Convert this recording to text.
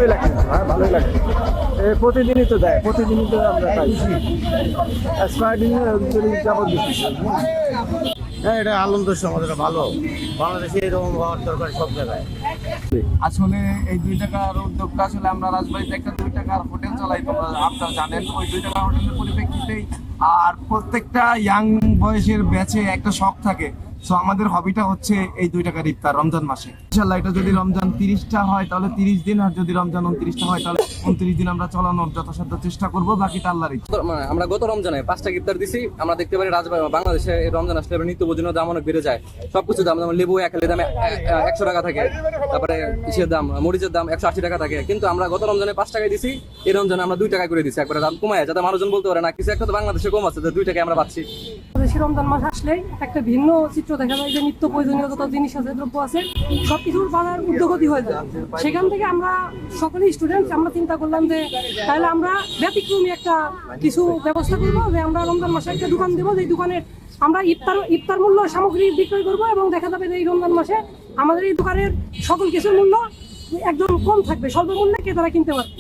ভালোই লাগে, হ্যাঁ ভালোই লাগে। প্রতিদিনই তো দেয়, প্রতিদিনই তো আমরা পাই। এক্সপায়ার্ডিং যাবত দিচ্ছি। হ্যাঁ, এটা আনন্দের সময়, এটা ভালো। বাংলাদেশে এরকম হওয়ার দরকার সব জায়গায়। আসলে এই 2 টাকার উদ্যোগটা আসলে আমরা রাজবাড়িতে একটা 2 টাকার হোটেল চালাই, আপনারা জানেন। ওই 2 টাকার হোটেলের পরিপ্রেক্ষিতেই আর প্রত্যেকটা ইয়াং বয়সের ব্যাচে একটা শখ থাকে। সো আমাদের হবিটা হচ্ছে এই 2 টাকার ইফতার রমজান মাসে। ইনশাল্লাহ এটা যদি রমজান 30টা হয় তাহলে 30 দিন, আর যদি রমজান 29টা হয় তাহলে 29 দিন আমরা চালানোর যথাসাধ্য চেষ্টা করব। বাকিটা আল্লাহর ইচ্ছা। আমরা গত রমজানে 5টা ইফতার দিছি। আমরা দেখতে পারি বাংলাদেশে রমজান আসলে নিত্য প্রয়োজনীয় দাম অনেক বেড়ে যায়। সবকিছু দাম, যেমন লেবু 1 হালি দামে 100 টাকা থাকে, তারপরে ইসের দাম, মরিচের দাম 180 টাকা থাকে। কিন্তু আমরা গত রমজানে 5 টাকায় দিছি, এই রমজানে আমরা 2 টাকা করে দিছি, একবারে দাম কমায়, যাতে মানুষজন বলতে পারে না কিছু একটা তো বাংলাদেশে কম আছে, যে 2 টাকায় আমরা পাচ্ছি। দেশে রমজান মাস আসলেই একটা ভিন্ন চিত্র দেখা যায়, যে নিত্য প্রয়োজনীয় যত জিনিস আছে, দ্রব্য আছে, সবকিছুর বাজার উদ্যোগতি হয়ে যায়। সেখান থেকে আমরা সকলেই স্টুডেন্ট, আমরা চিন্তা করলাম যে তাহলে আমরা ব্যতিক্রমী একটা কিছু ব্যবস্থা করবো, যে আমরা রমজান মাসে একটা দোকান দেবো, যে দোকানে আমরা ইফতার মূল্য সামগ্রী বিক্রয় করবো, এবং দেখা যাবে যে এই রমজান মাসে আমাদের এই দোকানের সকল কিছুর মূল্য একদম কম থাকবে, স্বল্প মূল্যে ক্রেতারা কিনতে পারবে।